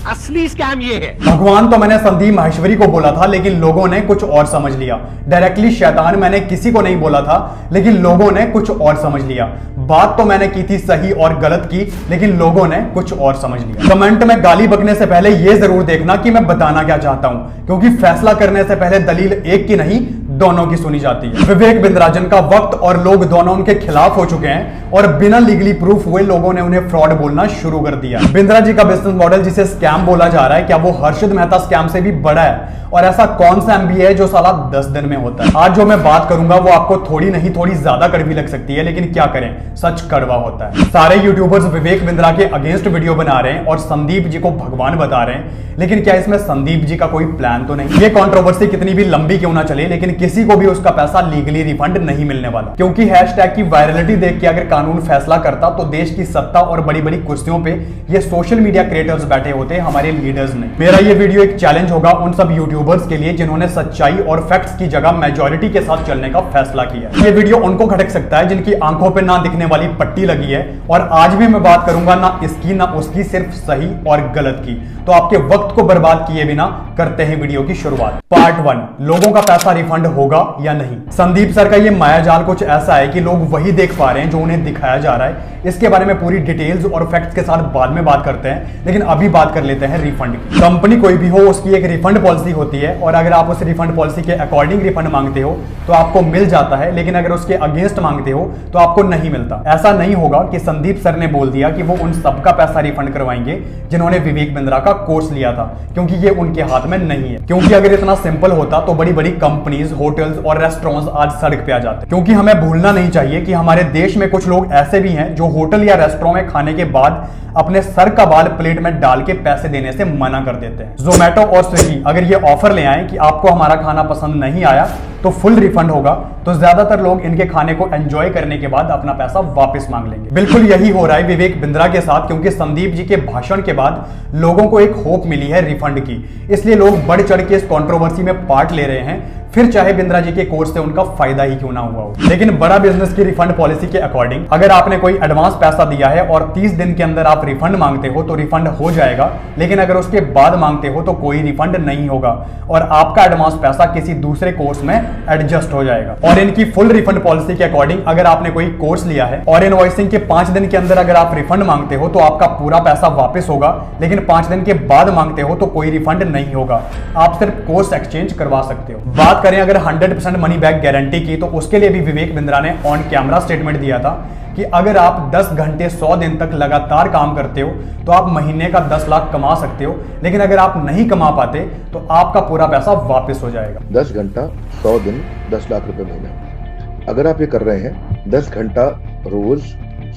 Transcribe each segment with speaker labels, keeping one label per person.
Speaker 1: असली स्कैम ये है।
Speaker 2: भगवान तो मैंने संदीप माहेश्वरी को बोला था, लेकिन लोगों ने कुछ और समझ लिया। डायरेक्टली शैतान मैंने किसी को नहीं बोला था, लेकिन लोगों ने कुछ और समझ लिया। बात तो मैंने की थी सही और गलत की, लेकिन लोगों ने कुछ और समझ लिया। कमेंट में गाली बकने से पहले यह जरूर देखना कि मैं बताना क्या चाहता हूं, क्योंकि फैसला करने से पहले दलील एक की नहीं दोनों की सुनी जाती है। विवेक बिंद्रा जिनका वक्त और लोग दोनों उनके खिलाफ हो चुके हैं और बिना लीगली प्रूफ हुए लोगों ने उन्हें फ्रॉड बोलना शुरू कर दिया। बिंद्रा जी का बिजनेस मॉडल जिसे स्कैम बोला जा रहा है, क्या वो हर्षित मेहता स्कैम से भी बड़ा है? और ऐसा कौन सा एमबीए है जो साला 10 दिन में होता है? आज जो मैं बात करूंगा वो आपको थोड़ी नहीं थोड़ी ज्यादा कड़वी लग सकती है, लेकिन क्या करें, सच कड़वा होता है। सारे यूट्यूबर्स विवेक बिंद्रा के अगेंस्ट वीडियो बना रहे हैं और संदीप जी को भगवान बता रहे हैं, लेकिन क्या इसमें संदीप जी का कोई प्लान तो नहीं? ये कंट्रोवर्सी कितनी भी लंबी क्यों ना चले, लेकिन किसी को भी उसका पैसा लीगली रिफंड नहीं मिलने वाला, क्योंकि हैशटैग की वायरलिटी देख के अगर कानून फैसला करता तो देश की सत्ता और बड़ी बड़ी कुर्सियों पे ये सोशल मीडिया क्रिएटर्स बैठे होते, हमारे लीडर्स ने। मेरा ये वीडियो एक चैलेंज होगा उन सब यूट्यूबर्स के लिए जिन्होंने सच्चाई और फैक्ट्स की जगह मेजॉरिटी के साथ चलने का फैसला किया। ये वीडियो उनको खटक सकता है जिनकी आंखों पे ना दिखने वाली पट्टी लगी है, और आज भी मैं बात करूंगा ना इसकी ना उसकी, सिर्फ सही और गलत की। तो आपके वक्त को बर्बाद किए बिना करते हैं वीडियो की शुरुआत। पार्ट 1, लोगों का पैसा रिफंड होगा या नहीं। संदीप सर का ये मायाजाल कुछ ऐसा है कि लोग वही देख पा रहे हैं जो उन्हें दिखाया जा रहा है। इसके बारे में पूरी डिटेल्स और फैक्ट्स के साथ बाद में बात करते हैं, लेकिन अभी बात कर लेते हैं रिफंड की। कंपनी कोई भी हो, उसकी एक रिफंड पॉलिसी होती है, और अगर आप उस रिफंड पॉलिसी के अकॉर्डिंग रिफंड मांगते हो तो आपको मिल जाता है, लेकिन अगर उसके अगेंस्ट मांगते हो तो आपको नहीं मिलता। ऐसा नहीं होगा कि संदीप सर ने बोल दिया कि वो उन सबका पैसा रिफंड करवाएंगे जिन्होंने विवेक बिंद्रा का कोर्स लिया था, क्योंकि ये उनके हाथ में नहीं है। क्योंकि अगर इतना सिंपल होता तो बड़ी बड़ी कंपनीज, होटल्स और रेस्टोरेंट्स आज सड़क पे आ जाते। क्योंकि हमें भूलना नहीं चाहिए कि हमारे देश में कुछ लोग ऐसे भी हैं जो होटल या रेस्टोरेंट में खाने के बाद अपने सर का बाल प्लेट में डाल के पैसे देने से मना कर देते हैं। जोमेटो और स्विगी अगर ये ऑफर ले आए कि आपको हमारा खाना पसंद नहीं आया तो फुल रिफंड होगा, तो ज्यादातर लोग इनके खाने को एंजॉय करने के बाद अपना पैसा वापस मांग लेंगे। बिल्कुल यही हो रहा है विवेक बिंद्रा के साथ, क्योंकि संदीप जी के भाषण के बाद लोगों को एक होप मिली है रिफंड की, इसलिए लोग बढ़ चढ़ के इस कंट्रोवर्सी में पार्ट ले रहे हैं, फिर चाहे बिंद्रा जी के कोर्स से उनका फायदा ही क्यों ना हुआ हो। लेकिन बड़ा बिजनेस की रिफंड पॉलिसी के अकॉर्डिंग अगर आपने कोई एडवांस पैसा दिया है और 30 दिन के अंदर आप रिफंड मांगते हो तो रिफंड हो जाएगा, लेकिन अगर उसके बाद मांगते हो तो कोई रिफंड नहीं होगा और आपका एडवांस पैसा किसी दूसरे कोर्स में एडजस्ट हो जाएगा। और इनकी फुल रिफंड पॉलिसी के अकॉर्डिंग अगर आपने कोई कोर्स लिया है और इनवॉइसिंग के 5 दिन के अंदर अगर आप रिफंड मांगते हो तो आपका पूरा पैसा वापस होगा, लेकिन 5 दिन के बाद मांगते हो तो कोई रिफंड नहीं होगा, आप सिर्फ कोर्स एक्सचेंज करवा सकते हो। बात करें अगर 100% मनी बैक गारंटी की, तो उसके लिए भी विवेक बिंद्रा ने ऑन कैमरा स्टेटमेंट दिया था कि अगर आप 10 घंटे 100 दिन तक लगातार काम करते हो तो आप महीने का 10 लाख कमा सकते हो, लेकिन अगर आप नहीं कमा पाते तो आपका पूरा पैसा वापस हो जाएगा।
Speaker 3: 10 घंटा 100 दिन 10 लाख रुपए महीना। अगर आप ये कर रहे हैं 10 घंटा रोज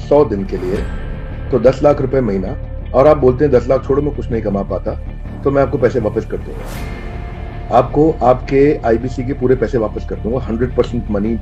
Speaker 3: 100 दिन के लिए तो 10 लाख रुपए महीना, और आप बोलते हैं 10 लाख छोड़ो मैं कुछ नहीं कमा पाता, तो मैं आपको पैसे वापस कर दूंगा। आपको आपके आईबीसी के पूरे पैसे वापस कर दूंगा, 100% money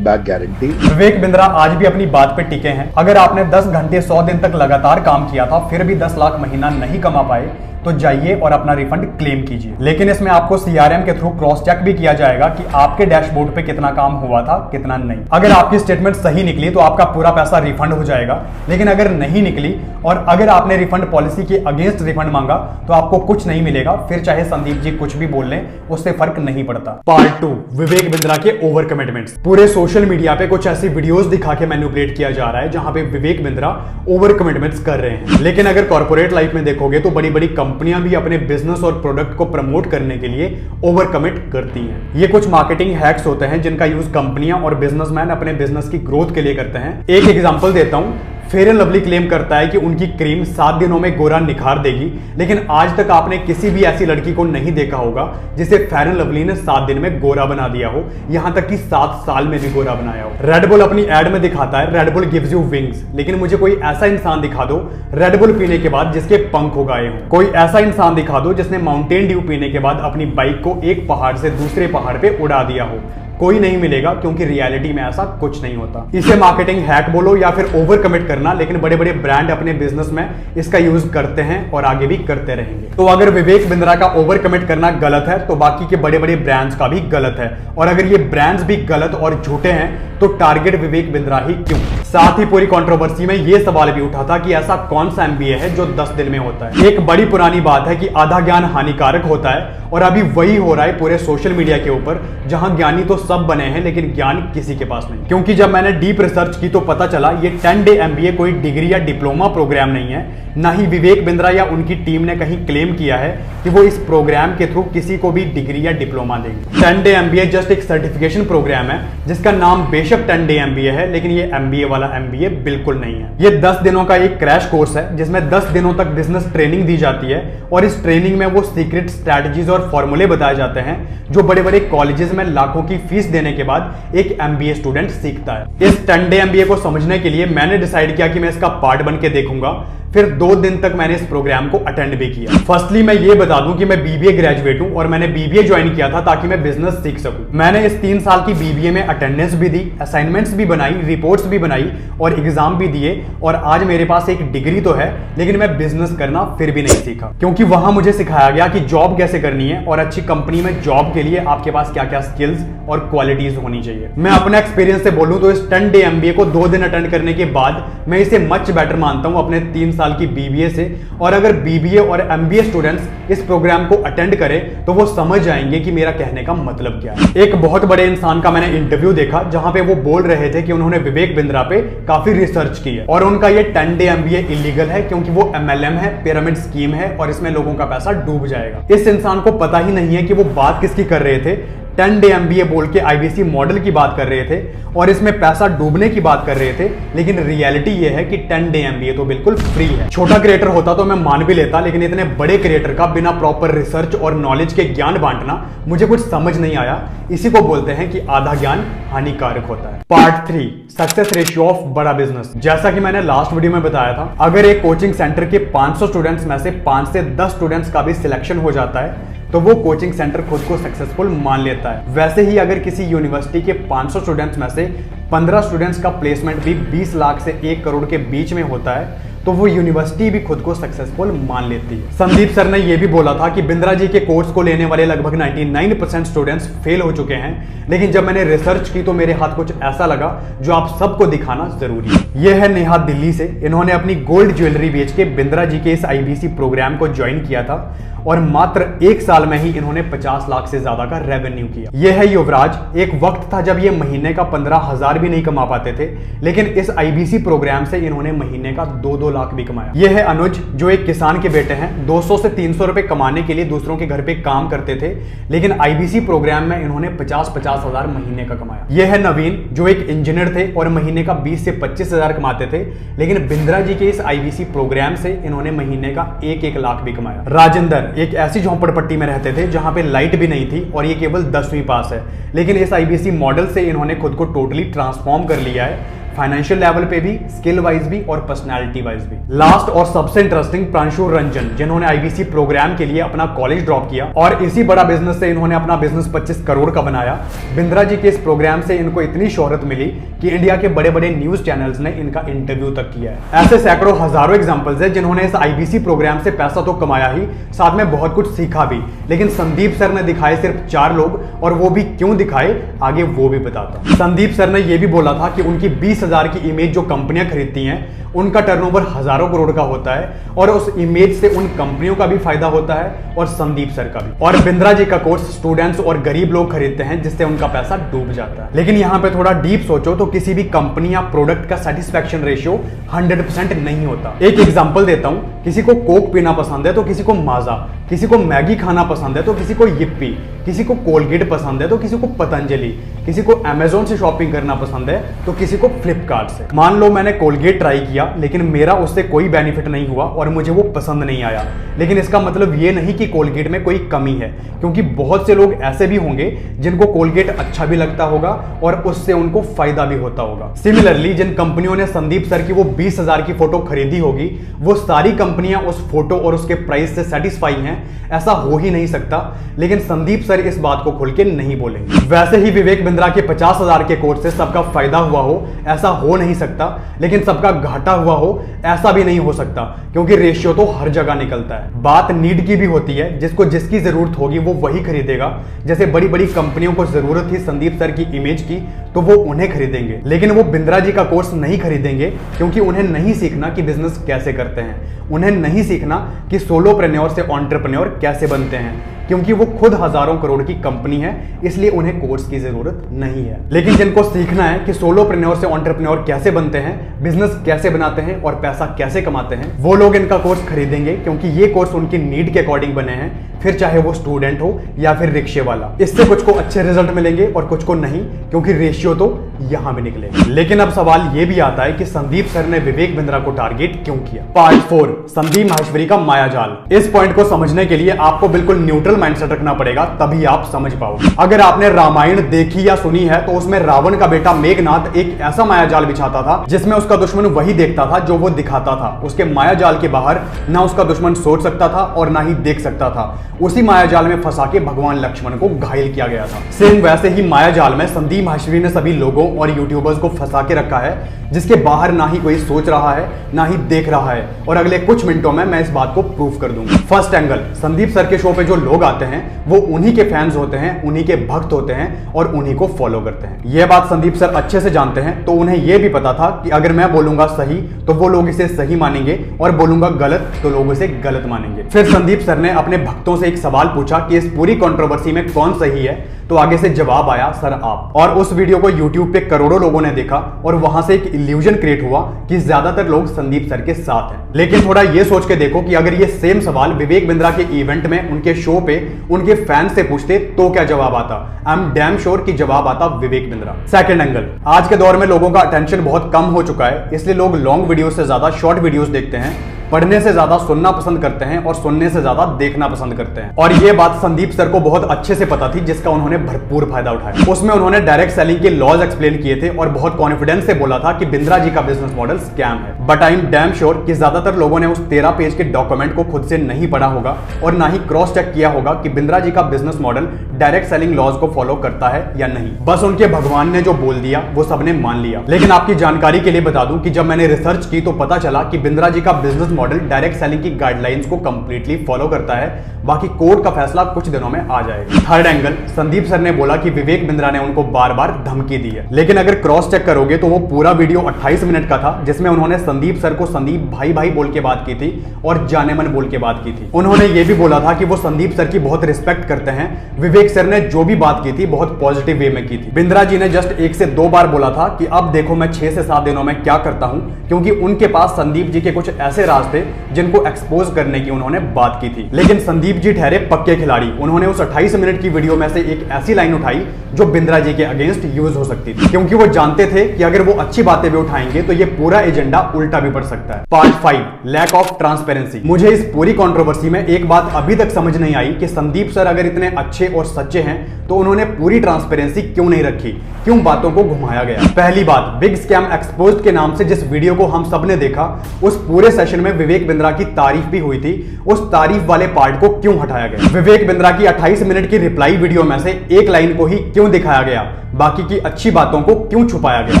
Speaker 3: back guarantee.
Speaker 2: Vivek Bindra आज भी अपनी बात पे टिके हैं। अगर आपने 10 घंटे 100 दिन तक लगातार काम किया था फिर भी 10 लाख महीना नहीं कमा पाए तो जाइए और अपना रिफंड क्लेम कीजिए, लेकिन इसमें आपको सीआरएम के थ्रू क्रॉस चेक भी किया जाएगा कि आपके डैशबोर्ड पे कितना काम हुआ था कितना नहीं। अगर आपकी स्टेटमेंट सही निकली तो आपका पूरा पैसा रिफंड हो जाएगा, लेकिन अगर नहीं निकली और अगर आपने रिफंड पॉलिसी के अगेंस्ट रिफंड मांगा तो आपको कुछ नहीं मिलेगा, फिर चाहे संदीप जी कुछ भी बोल लें उससे फर्क नहीं पड़ता। पार्ट 2, विवेक बिंद्रा के ओवर कमिटमेंट्स। पूरे सोशल मीडिया पे कुछ ऐसी वीडियोस दिखा के मैनिपुलेट किया जा रहा है जहां पे विवेक बिंद्रा ओवर कमिटमेंट्स कर रहे हैं, लेकिन अगर कॉर्पोरेट लाइफ में देखोगे तो बड़ी बड़ी कंपनियां भी अपने बिजनेस और प्रोडक्ट को प्रमोट करने के लिए ओवर कमिट करती हैं। ये कुछ मार्केटिंग हैक्स होते हैं जिनका यूज कंपनियां और बिजनेसमैन अपने बिजनेस की ग्रोथ के लिए करते हैं। एक एग्जांपल देता हूं, फेयर एंड लवली क्लेम करता है कि उनकी क्रीम 7 दिनों में गोरा निखार देगी, लेकिन आज तक आपने किसी भी ऐसी लड़की को नहीं देखा होगा जिसे फेयर एंड लवली ने 7 दिन में गोरा बना दिया हो, यहां तक कि 7 साल में भी गोरा बनाया हो। रेड बुल अपनी एड में दिखाता है red bull gives you wings, लेकिन मुझे कोई ऐसा इंसान दिखा दो रेड बुल पीने के बाद जिसके पंख उगाए हो। कोई ऐसा इंसान दिखा दो जिसने माउंटेन ड्यू पीने के बाद अपनी बाइक को एक पहाड़ से दूसरे पहाड़ पे उड़ा दिया हो। कोई नहीं मिलेगा, क्योंकि रियलिटी में ऐसा कुछ नहीं होता। इसे मार्केटिंग हैक बोलो या फिर ओवर कमिट करना, लेकिन बड़े बड़े ब्रांड अपने बिजनेस में इसका यूज करते हैं और आगे भी करते रहेंगे। तो अगर विवेक बिंद्रा का ओवर कमिट करना गलत है तो बाकी के बड़े बड़े ब्रांड्स का भी गलत है, और अगर ये ब्रांड्स भी गलत और झूठे हैं तो टारगेट विवेक बिंद्रा ही क्यों? साथ ही पूरी कंट्रोवर्सी में यह सवाल भी उठा था कि ऐसा कौन सा एमबीए है जो 10 दिन में होता है। एक बड़ी पुरानी बात है कि आधा ज्ञान हानिकारक होता है, और अभी वही हो रहा है पूरे सोशल मीडिया के ऊपर, जहां ज्ञानी तो सब बने हैं लेकिन ज्ञान किसी के पास नहीं। क्योंकि जब मैंने डीप रिसर्च की तो पता चला ये 10 डे एमबीए कोई डिग्री या डिप्लोमा प्रोग्राम नहीं है, ना ही विवेक बिंद्रा या उनकी टीम ने कहीं क्लेम किया है कि वो इस प्रोग्राम के थ्रू किसी को भी डिग्री या डिप्लोमा देंगे। 10 डे एमबीए जस्ट एक सर्टिफिकेशन प्रोग्राम है जिसका नाम बेशक 10 डे एमबीए है, लेकिन ये एमबीए वाला एमबीए बिल्कुल नहीं है। ये 10 दिनों का एक क्रैश कोर्स है जिसमें 10 दिनों तक बिजनेस ट्रेनिंग दी जाती है, और इस ट्रेनिंग में वो सीक्रेट स्ट्रैटेजीज और फॉर्मूले बताए जाते हैं जो बड़े बड़े कॉलेजेस में लाखों की फीस देने के बाद एक एमबीए स्टूडेंट सीखता है। इस 10 डे एमबीए को समझने के लिए मैंने डिसाइड किया कि मैं इसका पार्ट बन के देखूंगा। फिर 2 दिन तक मैंने इस प्रोग्राम को अटेंड भी किया। फर्स्टली मैं ये बता दूं कि मैं बीबीए ग्रेजुएट हूं और मैंने बीबीए ज्वाइन किया था ताकि मैं बिजनेस सीख सकूं। मैंने इस 3 साल की बीबीए में अटेंडेंस भी दी, असाइनमेंट्स भी बनाई, रिपोर्ट्स भी बनाई और एग्जाम भी दिए, और आज मेरे पास एक डिग्री तो है लेकिन मैं बिजनेस करना फिर भी नहीं सीखा, क्योंकि वहां मुझे सिखाया गया कि जॉब कैसे करनी है और अच्छी कंपनी में जॉब के लिए आपके पास क्या क्या स्किल्स और क्वालिटीज होनी चाहिए। मैं अपने एक्सपीरियंस से बोलूं तो इस 10 डे एमबीए को 2 दिन अटेंड करने के बाद मैं इसे मच बेटर मानता हूं अपने 3 साल की बीबीए से। और अगर बीबीए और एमबीए स्टूडेंट्स इस प्रोग्राम को अटेंड करें तो वो समझ जाएंगे कि मेरा कहने का मतलब क्या है। एक बहुत बड़े इंसान का मैंने इंटरव्यू देखा जहां पे वो बोल रहे थे कि उन्होंने विवेक बिंद्रा पे काफी रिसर्च की है और उनका ये 10 डे एमबीए इलीगल है क्योंकि वो एमएलएम है, पिरामिड स्कीम है और इसमें लोगों का पैसा डूब जाएगा। इस इंसान को पता ही नहीं है कि वो बात किसकी कर रहे थे। 10 डे एमबीए बोल के आईबीसी मॉडल की बात कर रहे थे और इसमें पैसा डूबने की बात कर रहे थे, लेकिन रियलिटी ये है कि 10 डे एमबीए तो बिल्कुल फ्री है। छोटा क्रिएटर होता तो मैं मान भी लेता, लेकिन इतने बड़े क्रिएटर का बिना प्रॉपर रिसर्च और नॉलेज के ज्ञान बांटना मुझे कुछ समझ नहीं आया। इसी को बोलते हैं कि आधा ज्ञान हानिकारक होता है। पार्ट 3, सक्सेस रेशियो ऑफ बड़ा बिजनेस। जैसा कि मैंने लास्ट वीडियो में बताया था, अगर एक कोचिंग सेंटर के 500 स्टूडेंट्स में से 5 से 10 स्टूडेंट्स का भी सिलेक्शन हो जाता है तो वो कोचिंग सेंटर खुद को सक्सेसफुल मान लेता है। वैसे ही अगर किसी यूनिवर्सिटी के 500 स्टूडेंट्स में से 15 स्टूडेंट्स का प्लेसमेंट भी 20 लाख से 1 करोड़ के बीच में होता है तो वो यूनिवर्सिटी भी खुद को सक्सेसफुल मान लेती है। संदीप सर ने यह भी बोला था कि बिंद्रा जी के कोर्स को लेने वाले लगभग 99% स्टूडेंट्स फेल हो चुके हैं, लेकिन जब मैंने रिसर्च की तो मेरे हाथ कुछ ऐसा लगा जो आप सबको दिखाना जरूरी है। यह है नेहा दिल्ली से। इन्होंने अपनी गोल्ड ज्वेलरी बेच के बिंद्रा जी के इस आईबीसी प्रोग्राम को ज्वाइन किया था और मात्र 1 साल में ही इन्होंने 50 लाख से ज्यादा का रेवेन्यू किया। यह है युवराज। एक वक्त था जब ये महीने का 15,000 भी नहीं कमा पाते थे, लेकिन इस आईबीसी प्रोग्राम से इन्होंने महीने का 2-2 लाख भी कमाया। यह है अनुज, जो एक किसान के बेटे हैं। 200 से 300 रुपए कमाने के लिए दूसरों के घर पे काम करते थे, लेकिन आईबीसी प्रोग्राम में इन्होंने 50-50 हजार महीने का कमाया। यह है नवीन, जो एक इंजीनियर थे और महीने का 20 से 25 हजार कमाते थे, लेकिन बिंद्रा जी के इस आईबीसी प्रोग्राम से इन्होंने महीने का 1-1 लाख भी कमाया। राजेंद्र एक ऐसी झोंपड़पट्टी में रहते थे जहां पे लाइट भी नहीं थी और ये केवल 10वीं पास है, लेकिन इस आईबीसी मॉडल से इन्होंने खुद को टोटली ट्रांसफॉर्म कर लिया है, फाइनेंशियल लेवल पे भी, स्किल वाइज भी और पर्सनालिटी वाइज भी। लास्ट और सबसे इंटरेस्टिंग प्रांशु रंजन, जिन्होंने आईबीसी प्रोग्राम के लिए अपना कॉलेज ड्रॉप किया और इसी बड़ा बिजनेस से इन्होंने अपना बिजनेस 25 करोड़ का बनाया। बिंद्रा जी के इस प्रोग्राम से इनको इतनी शोहरत मिली कि इंडिया के बड़े बड़े न्यूज चैनल्स ने इनका इंटरव्यू तक किया है। ऐसे सैकड़ों हजारों एग्जाम्पल्स है जिन्होंने इस आईबीसी प्रोग्राम से पैसा तो कमाया ही, साथ में बहुत कुछ सीखा भी, लेकिन संदीप सर ने दिखाए सिर्फ 4 लोग, और वो भी क्यों दिखाए आगे वो भी बताता हूं। संदीप सर ने यह भी बोला था कि उनकी 20,000 की इमेज जो कंपनियां खरीदती हैं उनका टर्नओवर हजारों करोड़ का होता है और उस इमेज से उन कंपनियों का भी फायदा होता है और संदीप सर का भी। और बिंद्रा जी का कोर्स स्टूडेंट्स और गरीब लोग खरीदते हैं जिससे उनका पैसा डूब जाता है। लेकिन यहां पे थोड़ा डीप सोचो तो किसी भी कंपनी या प्रोडक्ट का सेटिस्फैक्शन रेशियो 100% नहीं होता। एक एग्जांपल देता हूं, किसी को कोक पीना पसंद है तो किसी को माजा, किसी को मैगी खाना पसंद है तो किसी को यिप्पी, किसी को कोलगेट पसंद है तो किसी को पतंजलि, किसी को अमेजोन से शॉपिंग करना पसंद है तो किसी को फ्लिपकार्ट से। मान लो मैंने कोलगेट ट्राई किया लेकिन मेरा उससे कोई बेनिफिट नहीं हुआ और मुझे वो पसंद नहीं आया, लेकिन इसका मतलब ये नहीं कि कोलगेट में कोई कमी है, क्योंकि बहुत से लोग ऐसे भी होंगे जिनको कोलगेट अच्छा भी लगता होगा और उससे उनको फायदा भी होता होगा। सिमिलरली जिन कंपनियों ने संदीप सर की वो 20,000 की फोटो खरीदी होगी, वो सारी कंपनियां उस फोटो और उसके प्राइस से सेटिस्फाई हैं ऐसा हो ही नहीं सकता, लेकिन संदीप सर इस बात को खुल के नहीं बोलेंगे। वैसे ही विवेक बिंद्रा के 50,000 के कोर्स से सबका फायदा हुआ हो ऐसा हो नहीं सकता, लेकिन सबका घाटा हुआ हो ऐसा भी नहीं हो सकता, क्योंकि रेशियो तो हर जगह निकलता है। बात नीड की भी होती है, जिसको जिसकी जरूरत होगी वो वही खरीदेगा। जैसे बड़ी बड़ी कंपनियों को जरूरत थी संदीप सर की इमेज की, तो वो उन्हें खरीदेंगे, लेकिन वो बिंद्रा जी का कोर्स नहीं खरीदेंगे, क्योंकि उन्हें नहीं सीखना कि बिजनेस कैसे करते हैं, उन्हें नहीं सीखना कि सोलोप्रेन्योर से एंटरप्रेन्योर कैसे बनते हैं, क्योंकि वो खुद हजारों करोड़ की कंपनी है, इसलिए उन्हें कोर्स की जरूरत नहीं है। लेकिन जिनको सीखना है कि सोलोप्रेन्योर से एंटरप्रेन्योर कैसे बनते हैं, बिजनेस कैसे बनाते हैं और पैसा कैसे कमाते हैं, वो लोग इनका कोर्स खरीदेंगे, क्योंकि ये कोर्स उनकी नीड के अकॉर्डिंग बने हैं, फिर चाहे वो स्टूडेंट हो या फिर रिक्शे वाला। इससे कुछ को अच्छे रिजल्ट मिलेंगे और कुछ को नहीं, क्योंकि रेशियो तो यहां भी निकलेगा। लेकिन अब सवाल यह भी आता है कि संदीप सर ने विवेक बिंद्रा को टारगेट क्यों किया। पार्ट 4, संदीप माहेश्वरी का मायाजाल। इस पॉइंट को समझने के लिए आपको बिल्कुल न्यूट्रल माइंडसेट रखना पड़ेगा, तभी आप समझ पाओगे। अगर आपने रामायण देखी या सुनी है तो उसमें रावण का बेटा मेघनाथ एक ऐसा मायाजाल बिछाता था जिसमें उसका दुश्मन वही देखता था जो वो दिखाता था। उसके मायाजाल के बाहर ना उसका दुश्मन सोच सकता था और ना ही देख सकता था। उसी मायाजाल में फंसा के भगवान लक्ष्मण को घायल किया गया था। सेम वैसे ही मायाजाल में संदीप माहेश्वरी ने सभी लोगों और यूट्यूबर्स को फंसा के रखा है, जिसके बाहर ना ही कोई सोच रहा है ना ही देख रहा है। और अगले कुछ मिनटों में मैं इस बात को प्रूव कर दूंगा। फर्स्ट एंगल, संदीप सर के शो पे जो लोग आते हैं वो उन्हीं के फैंस होते हैं, उन्हीं के भक्त होते हैं और उन्हीं को फॉलो करते हैं। यह बात संदीप सर अच्छे से जानते हैं, तो उन्हें यह भी पता था कि अगर मैं बोलूंगा सही तो वो लोग इसे सही मानेंगे और बोलूंगा गलत तो लोग इसे गलत मानेंगे। फिर संदीप सर ने अपने भक्तों से एक सवाल पूछा कि इस पूरी कंट्रोवर्सी में कौन सही है, तो आगे से जवाब आया सर आप। और उस वीडियो को YouTube पे करोड़ों लोगों ने देखा और वहां से एक इल्यूजन क्रिएट हुआ कि ज्यादातर लोग संदीप सर के साथ हैं। लेकिन थोड़ा ये सोच के देखो कि अगर ये सेम सवाल विवेक बिंद्रा के इवेंट में उनके शो पे उनके फैंस से पूछते तो क्या जवाब आता। आई एम डैम श्योर कि जवाब आता विवेक बिंद्रा। सेकंड एंगल, आज के दौर में लोगों का अटेंशन बहुत कम हो चुका है, इसलिए लोग लॉन्ग वीडियो से ज्यादा शॉर्ट वीडियोस देखते हैं, पढ़ने से ज्यादा सुनना पसंद करते हैं और सुनने से ज्यादा देखना पसंद करते हैं। और ये बात संदीप सर को बहुत अच्छे से पता थी, जिसका उन्होंने भरपूर फायदा उठाया। उसमें उन्होंने डायरेक्ट सेलिंग के लॉज एक्सप्लेन किए थे और बहुत कॉन्फिडेंस से बोला था कि बिंद्रा जी का बिजनेस मॉडल स्कैम है। But I am damn sure कि ज्यादातर लोगों ने उस 13 पेज के डॉक्यूमेंट को खुद से नहीं पढ़ा होगा और ना ही क्रॉस चेक किया होगा कि बिंद्रा जी का business model direct selling laws को फॉलो करता है या नहीं। बस उनके भगवान ने जो बोल दिया वो सबने मान लिया। लेकिन आपकी जानकारी के लिए बता दूं कि जब मैंने रिसर्च की तो पता चला कि बिंद्रा जी का बिजनेस मॉडल डायरेक्ट सेलिंग की गाइडलाइंस को कंप्लीटली फॉलो करता है। बाकी कोर्ट का फैसला कुछ दिनों में आ जाएगा। थर्ड एंगल, संदीप सर ने बोला कि विवेक बिंद्रा ने उनको बार बार धमकी दी है, लेकिन अगर क्रॉस चेक करोगे तो वो पूरा वीडियो 28 मिनट का था, जिसमें उन्होंने संदीप सर को संदीप भाई भाई बोल के बात की थी और जाने मन बोल के बात की थी। उन्होंने ये भी बोला था कि वो संदीप सर की बहुत रिस्पेक्ट करते हैं। विवेक सर ने जो भी बात की थी बहुत पॉजिटिव वे में की थी। बिंद्रा जी ने जस्ट 1 से 2 बार बोला था कि अब देखो मैं 6 से 7 दिनों में क्या करता हूं, क्योंकि उनके पास संदीप जी के कुछ ऐसे राज थे जिनको एक्सपोज करने की उन्होंने बात की थी। लेकिन संदीप जी ठहरे पक्के खिलाड़ी। उन्होंने उस 28 मिनट की वीडियो में से एक ऐसी लाइन उठाई जो बिंद्रा जी के अगेंस्ट यूज हो सकती थी, क्योंकि वो जानते थे कि अगर वो अच्छी बातें भी उठाएंगे तो ये पूरा एजेंडा उल्टा भी पड़ सकता है। Part 5, lack of transparency. मुझे इस पूरी कंट्रोवर्सी में एक बात अभी तक समझ नहीं आई कि संदीप सर अगर इतने अच्छे और सच्चे हैं तो उन्होंने पूरी ट्रांसपेरेंसी क्यों नहीं रखी, क्यों बातों को घुमाया गया। पहली बात, बिग स्कैम एक्सपोज्ड के नाम से जिस वीडियो को हम सबने देखा, उस पूरे सेशन में विवेक बिंद्रा की तारीफ भी हुई थी। उस तारीफ वाले पार्ट को क्यों हटाया गया? विवेक बिंद्रा की 28 मिनट की रिप्लाई वीडियो में से एक लाइन को ही क्यों दिखाया गया? बाकी की अच्छी बातों को क्यों छुपाया गया?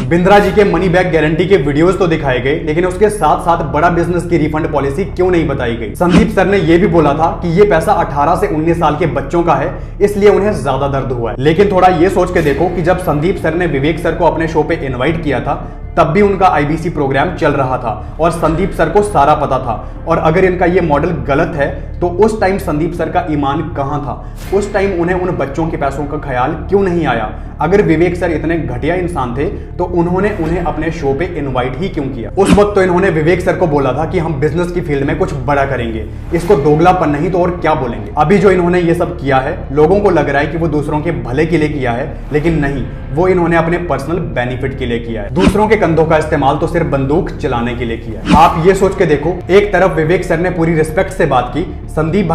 Speaker 2: बिंद्रा जी के मनी बैक गारंटी के वीडियोस तो दिखाए गए, लेकिन उसके साथ साथ बड़ा बिजनेस की रिफंड पॉलिसी क्यों नहीं बताई गई? संदीप सर ने यह भी बोला था कि ये पैसा 18 से 19 साल के बच्चों का है, इसलिए उन्हें ज्यादा दर्द हुआ है। लेकिन थोड़ा ये सोच के देखो कि जब संदीप सर ने विवेक सर को अपने शो पे इनवाइट किया था तब भी उनका आईबीसी प्रोग्राम चल रहा था और संदीप सर को सारा पता था। और अगर इनका ये मॉडल गलत है तो उस टाइम संदीप सर का ईमान कहां था? उस टाइम उन्हें उन बच्चों के पैसों का ख्याल क्यों नहीं आया? अगर विवेक सर इतने घटिया इंसान थे तो उन्होंने उन्हें अपने शो पे इनवाइट ही क्यों किया? उस वक्त तो इन्होंने विवेक सर को बोला था कि हम बिजनेस की फील्ड में कुछ बड़ा करेंगे, इसको दोगलापन नहीं तो और क्या बोलेंगे। अभी जो इन्होंने ये सब किया है, लोगों को लग रहा है कि वो दूसरों के भले के लिए किया है, लेकिन नहीं, वो इन्होंने अपने पर्सनल बेनिफिट के लिए किया है। दूसरों के कंधों का इस्तेमाल तो सिर्फ बंदूक चलाने के लिए किया है। आप ये सोच के देखो, एक तरफ विवेक सर ने पूरी रिस्पेक्ट से बात की, संदीप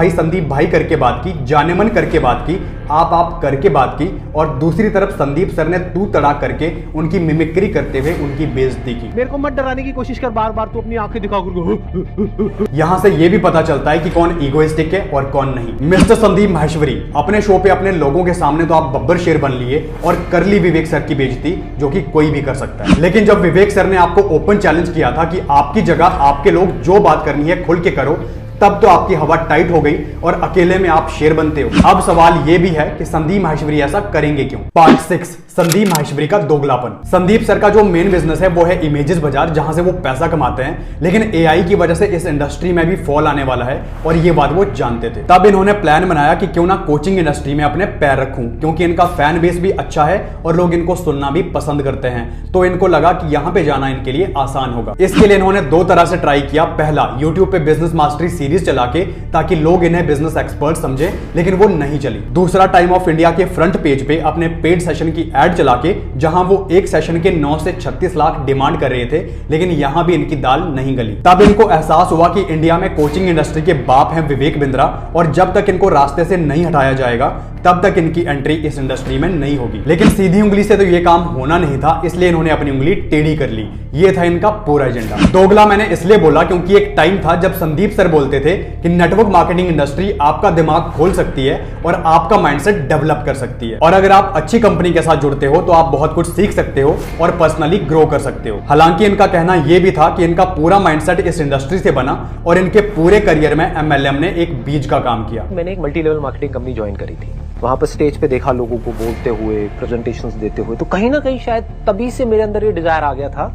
Speaker 2: भाई करके बात की, जाने मन करके बात की, आप करके बात की, और दूसरी तरफ संदीप सर ने तू तड़ाक करके उनकी मिमिक्री करते हुए उनकी बेइज्जती की।
Speaker 1: मेरे को मत डराने की कोशिश कर, बार बार तू अपनी आंखें दिखा कर।
Speaker 2: यहां से यह भी पता चलता है कि कौन ईगोइस्टिक है और कौन नहीं। मिस्टर संदीप माहेश्वरी, अपने शो पे अपने लोगों के सामने तो आप बब्बर शेर बन लिए और कर ली विवेक सर की बेइज्जती, जो कि कोई भी कर सकता है। लेकिन जब विवेक सर ने आपको ओपन चैलेंज किया था कि आपकी जगह आपके लोग जो बात करनी है खुल के करो, तब तो आपकी हवा टाइट हो गई और अकेले में आप शेर बनते हो। अब सवाल यह भी है कि संदीप माहेश्वरी ऐसा करेंगे क्यों। पार्ट 6, संदीप माहेश्वरी का दोगलापन। संदीप सर का जो मेन बिजनेस है वो है इमेजेस बाजार, जहां से वो पैसा कमाते हैं, लेकिन एआई की वजह से इस इंडस्ट्री में भी फॉल आने वाला है और ये बात वो जानते थे। तब इन्होंने प्लान बनाया कि क्यों ना कोचिंग इंडस्ट्री में अपने पैर रखूं, क्योंकि इनका फैन बेस भी अच्छा है और लोग इनको सुनना भी पसंद करते हैं। तो इनको लगा कि यहां पे जाना इनके लिए आसान होगा। इसके लिए इन्होंने दो तरह से ट्राई किया। पहला, यूट्यूब पे बिजनेस मास्टरी सीरीज चला के, ताकि लोग इन्हें बिजनेस एक्सपर्ट समझे, लेकिन वो नहीं चली। दूसरा, टाइम ऑफ इंडिया के फ्रंट पेज पे अपने पेड सेशन की एड चला के, जहां वो एक सेशन के 9 से 36 लाख डिमांड कर रहे थे, लेकिन यहां भी इनकी दाल नहीं गली। तब इनको एहसास हुआ कि इंडिया में कोचिंग इंडस्ट्री के बाप हैं विवेक बिंद्रा, और जब तक इनको रास्ते से नहीं हटाया जाएगा तब तक इनकी एंट्री इस इंडस्ट्री में नहीं होगी। लेकिन सीधी उंगली से तो ये काम होना नहीं था, इसलिए इन्होंने अपनी उंगली टेढ़ी कर ली। ये था इनका पूरा एजेंडा। दोगला मैंने इसलिए बोला क्योंकि एक टाइम था जब संदीप सर बोलते थे कि नेटवर्क मार्केटिंग इंडस्ट्री आपका दिमाग खोल सकती है और आपका माइंडसेट डेवलप कर सकती है, और अगर आप अच्छी कंपनी के साथ जुड़ते हो तो आप बहुत कुछ सीख सकते हो और पर्सनली ग्रो कर सकते हो। हालांकि इनका कहना यह भी था कि इनका पूरा माइंडसेट इस इंडस्ट्री से बना और इनके पूरे करियर में एमएलएम ने एक बीज का काम किया।
Speaker 1: मैंने एक multi level marketing company join करी थी। वहां पर स्टेज पे देखा लोगों को बोलते हुए, प्रेजेंटेशंस देते हुए, तो कहीं ना कहीं शायद तभी से मेरे अंदर ये डिजायर आ गया था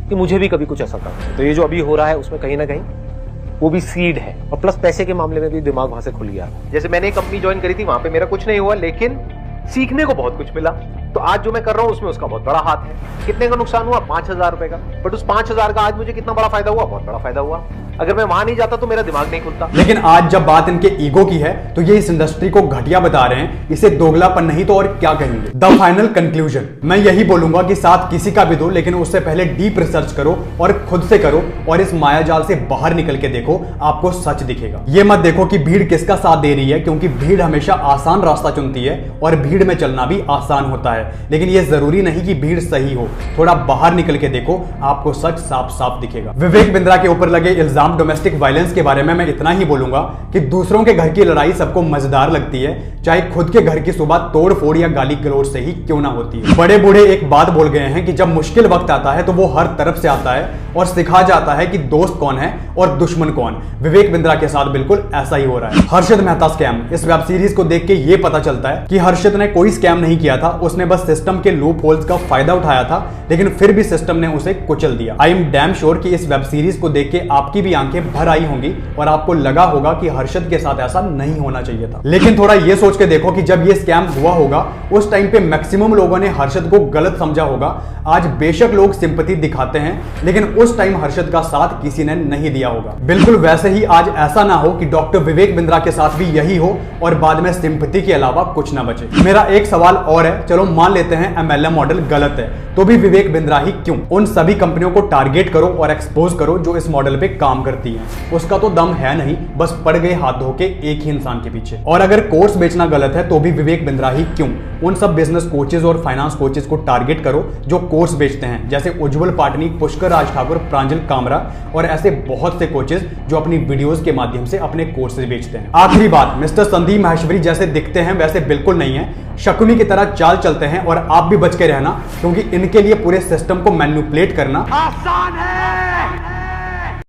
Speaker 1: कि मुझे भी कभी कुछ ऐसा करना है। तो ये जो अभी हो रहा है उसमें कहीं ना कहीं वो भी सीड है, और प्लस पैसे के मामले में भी दिमाग वहां से खुल गया। जैसे मैंने एक कंपनी ज्वाइन करी थी, वहां पे मेरा कुछ नहीं हुआ, लेकिन सीखने को बहुत कुछ मिला। तो आज जो मैं कर रहा हूं उसमें उसका बहुत बड़ा हाथ है। कितने का नुकसान हुआ? 5,000 रुपए का, बट उस 5,000 का आज मुझे कितना बड़ा फायदा हुआ? बहुत बड़ा फायदा हुआ। अगर मैं वहां नहीं जाता तो मेरा दिमाग नहीं खुलता।
Speaker 2: लेकिन आज जब बात इनके ईगो की है तो ये इस इंडस्ट्री को घटिया बता रहे हैं, इसे दोगलापन नहीं तो और क्या कहेंगे। द फाइनल कंक्लूजन, मैं यही बोलूंगा कि साथ किसी का भी दो, लेकिन उससे पहले डीप रिसर्च करो और खुद से करो, और इस मायाजाल से बाहर निकल के देखो, आपको सच दिखेगा। ये मत देखो कि भीड़ किसका साथ दे रही है, क्योंकि भीड़ हमेशा आसान रास्ता चुनती है और भीड़ में चलना भी आसान होता है, लेकिन यह जरूरी नहीं कि भीड़ सही हो। थोड़ा बाहर निकल के देखो, आपको सच साफ साफ दिखेगा। विवेक बिंद्रा के ऊपर लगे इल्जाम डोमेस्टिक वायलेंस के बारे में मैं इतना ही बोलूंगा कि दूसरों के घर की लड़ाई सबको मजेदार लगती है, चाहे खुद के घर की सुबह तोड़ फोड़ या गाली गलौज से ही क्यों ना होती है। बड़े बूढ़े एक बात बोल गए हैं कि जब मुश्किल वक्त आता है तो वो हर तरफ से आता है और सिखा जाता है कि दोस्त कौन है और दुश्मन कौन। विवेक बिंद्रा के साथ बिल्कुल ऐसा ही हो रहा है। हर्षद मेहता स्कैम, इस वेब सीरीज को देख के ये पता चलता है कि हर्षद ने कोई स्कैम नहीं किया था, उसने बस सिस्टम के लूप होल्स का फायदा उठाया था, लेकिन फिर भी सिस्टम ने उसे कुचल दिया। आई एम डैम श्योर कि इस वेब सीरीज को देख के आपकी भी आंखें भर आई होंगी और आपको लगा होगा कि हर्षद के साथ ऐसा नहीं होना चाहिए था। लेकिन थोड़ा ये सोच के देखो कि जब ये स्कैम हुआ होगा उस टाइम पे मैक्सिमम लोगों ने हर्षद को गलत समझा होगा। आज बेशक लोग सिंपैथी दिखाते हैं, लेकिन उस टाइम हर्षद का साथ किसी ने नहीं दिया होगा। बिल्कुल वैसे ही आज ऐसा ना हो कि डॉक्टर विवेक बिंद्रा के साथ भी यही हो और बाद में सिंपैथी के अलावा कुछ ना बचे। मेरा एक सवाल और है, चलो मान लेते हैं एमएलएम मॉडल गलत है, तो भी विवेक बिंद्रा ही क्यों? उन सभी कंपनियों को टारगेट करो और एक्सपोज करो जो इस मॉडल पे काम करती हैं। उसका तो दम है नहीं, बस पड़ गए हाथ धो के एक ही इंसान के पीछे। और अगर कोर्स बेचना गलत है तो भी विवेक बिंद्रा ही क्यों? उन सब बिजनेस कोचेज और फाइनेंस कोचेज को टारगेट करो जो कोर्स बेचते हैं, जैसे उज्जवल पाटनी, पुष्कर राज ठाकुर, प्रांजल कामरा और ऐसे बहुत से कोचेज जो अपनी वीडियोस के माध्यम से अपने कोर्सेज बेचते हैं। आखिरी बात, मिस्टर संदीप माहेश्वरी जैसे दिखते हैं वैसे बिल्कुल नहीं है, शकुनी की तरह चाल चलते हैं और आप भी बच के रहना, क्योंकि इनके लिए पूरे सिस्टम को मैनिपुलेट करना आसान है।